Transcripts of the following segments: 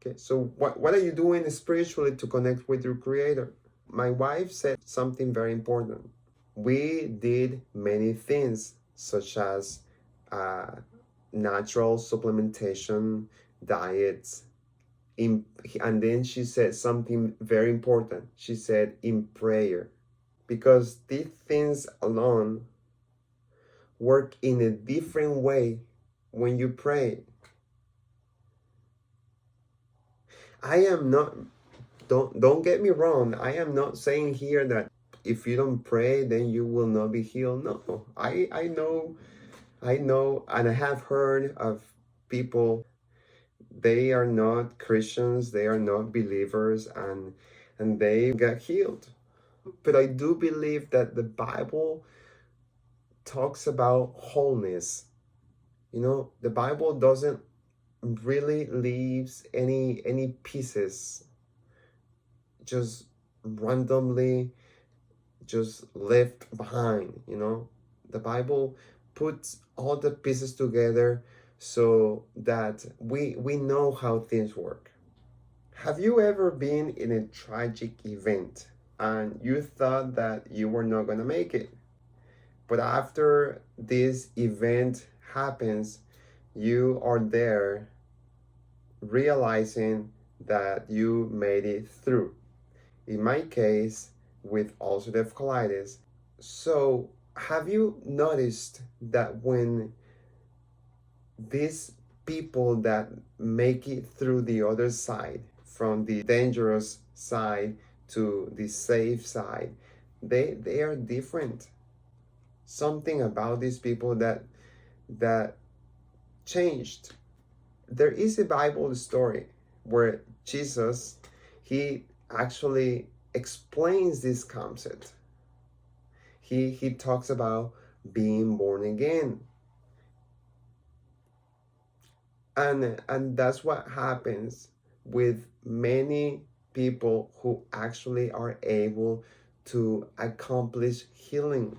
Okay, so what are you doing spiritually to connect with your Creator? My wife said something very important. We did many things, such as uh, natural supplementation, diets, and then she said something very important. She said in prayer, because these things alone work in a different way when you pray. I am not, don't get me wrong, I am not saying here that if you don't pray then you will not be healed. No, I know and I have heard of people, they are not Christians, they are not believers, and they get healed. But I do believe that the Bible talks about wholeness. The Bible doesn't really leaves any pieces just randomly just left behind. The Bible puts all the pieces together so that we know how things work. Have you ever been in a tragic event and you thought that you were not going to make it, but after this event happens, you are there realizing that you made it through? In my case, with ulcerative colitis. So, have you noticed that when these people that make it through the other side, from the dangerous side to the safe side, they are different? Something about these people that changed. There is a Bible story where Jesus, he actually explains this concept. He talks about being born again. And that's what happens with many people who actually are able to accomplish healing.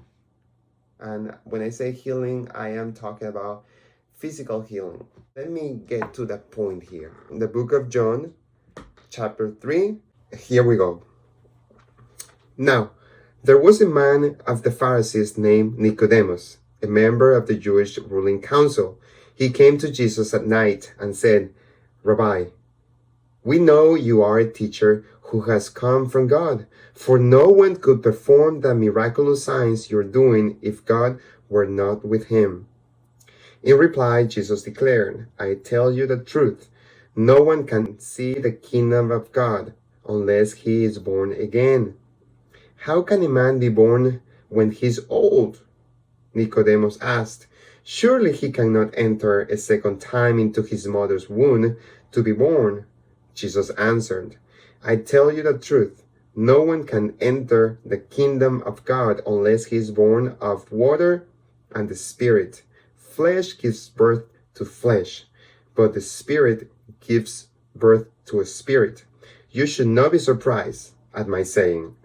And when I say healing, I am talking about physical healing. Let me get to the point here. In the book of John, chapter 3, here we go. Now, there was a man of the Pharisees named Nicodemus, a member of the Jewish ruling council. He came to Jesus at night and said, "Rabbi, we know you are a teacher who has come from God, for no one could perform the miraculous signs you're doing if God were not with him." In reply, Jesus declared, "I tell you the truth. No one can see the kingdom of God unless he is born again. How can a man be born when he's old?" Nicodemus asked. "Surely he cannot enter a second time into his mother's womb to be born." Jesus answered, "I tell you the truth. No one can enter the kingdom of God unless he is born of water and the Spirit. Flesh gives birth to flesh, but the Spirit gives birth to a spirit. You should not be surprised at my saying,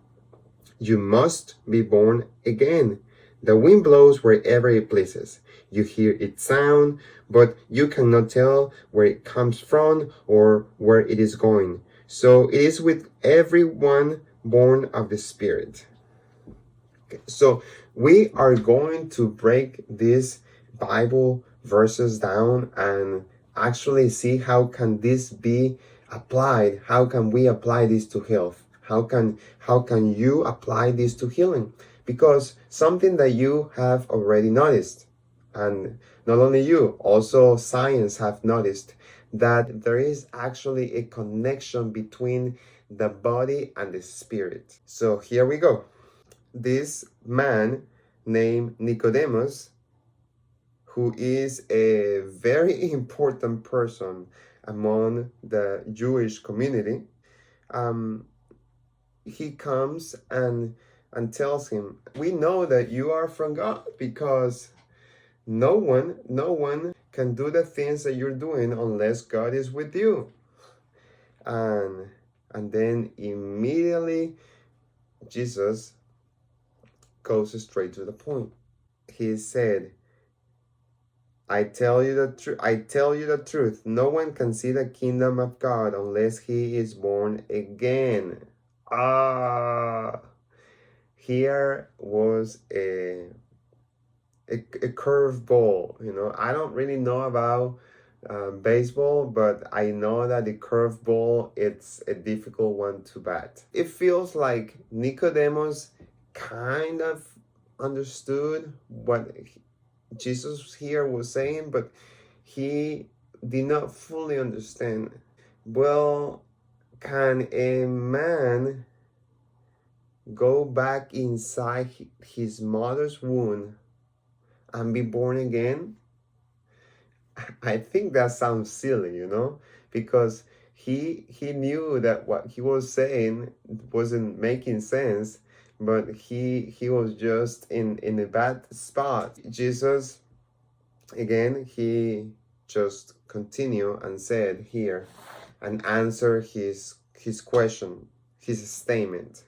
'You must be born again.' The wind blows wherever it pleases. You hear its sound, but you cannot tell where it comes from or where it is going. So it is with everyone born of the Spirit." Okay, so we are going to break these Bible verses down and actually see how can this be applied. How can we apply this to health? How can you apply this to healing? Because something that you have already noticed, and not only you, also science have noticed, that there is actually a connection between the body and the spirit. So here we go. This man named Nicodemus, who is a very important person among the Jewish community, he comes and tells him, "We know that you are from God, because no one can do the things that you're doing unless God is with you." And then immediately Jesus goes straight to the point. He said, I tell you the truth. No one can see the kingdom of God unless he is born again. Ah, here was a curveball. I don't really know about baseball, but I know that the curveball, it's a difficult one to bat. It feels like Nicodemus kind of understood what Jesus here was saying, but he did not fully understand. Well, can a man go back inside his mother's womb and be born again? I think that sounds silly, because he knew that what he was saying wasn't making sense, but he was just in a bad spot. Jesus, again, he just continued and said here and answer his question, his statement.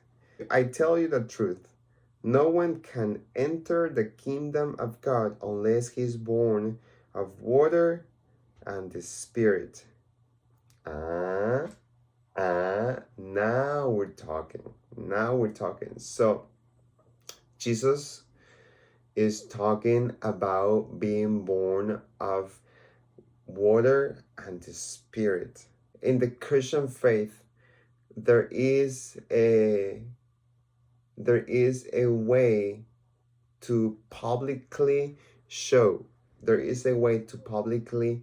I tell you the truth. No one can enter the kingdom of God unless he is born of water and the Spirit. Now we're talking. Now we're talking. So, Jesus is talking about being born of water and the Spirit. In the Christian faith, there is a way to publicly show, there is a way to publicly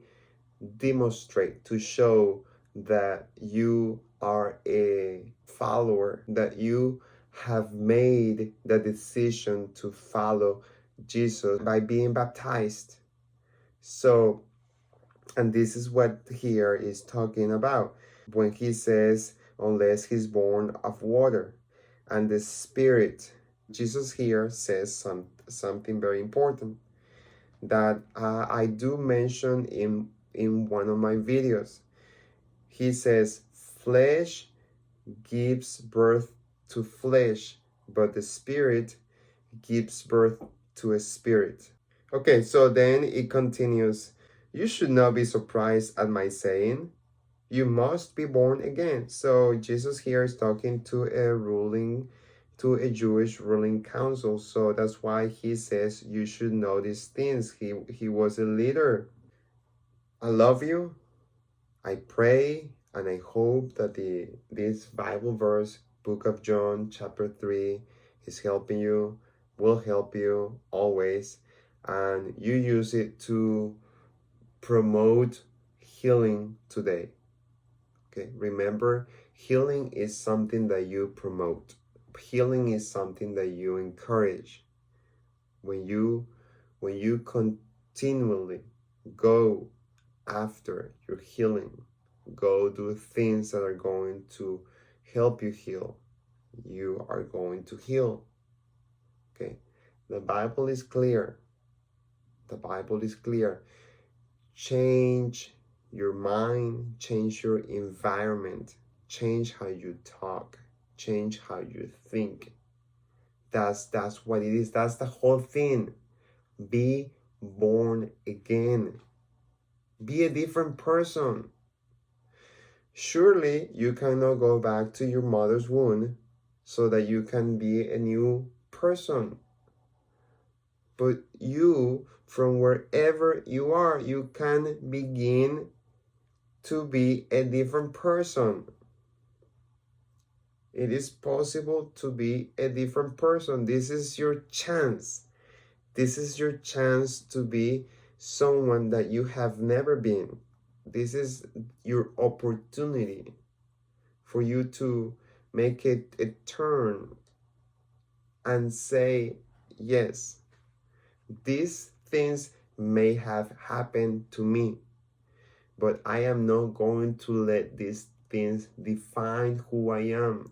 demonstrate, to show that you are a follower, that you have made the decision to follow Jesus by being baptized. So, and this is what here is talking about when he says, unless he's born of water and the Spirit. Jesus here says something very important that I do mention in one of my videos. He says, flesh gives birth to flesh, but the Spirit gives birth to a spirit. Okay, so then it continues. You should not be surprised at my saying, you must be born again. So Jesus here is talking to a Jewish ruling council. So that's why he says you should know these things. He was a leader. I love you. I pray and I hope that this Bible verse, Book of John, chapter 3, is helping you, will help you always, and you use it to promote healing today. Okay, remember, healing is something that you promote. Healing is something that you encourage. When you continually go after your healing, go do things that are going to help you heal, you are going to heal. Okay, the Bible is clear. The Bible is clear. Change your mind, change your environment, change how you talk, change how you think. That's what it is. That's the whole thing. Be born again. Be a different person. Surely you cannot go back to your mother's womb so that you can be a new person. But you, from wherever you are, you can begin to be a different person. It is possible to be a different person. This is your chance. This is your chance to be someone that you have never been. This is your opportunity for you to make it a turn and say, yes, these things may have happened to me, but I am not going to let these things define who I am.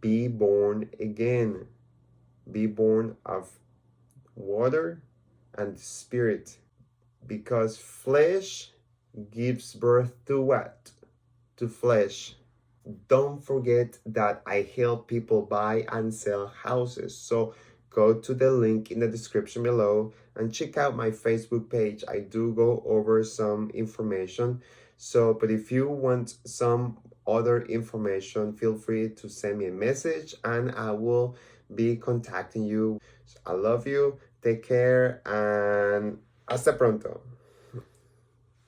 Be born again. Be born of water and Spirit. Because flesh gives birth to what? To flesh. Don't forget that I help people buy and sell houses. So go to the link in the description below and check out my Facebook page. I do go over some information. So, but if you want some other information, feel free to send me a message and I will be contacting you. I love you. Take care and hasta pronto.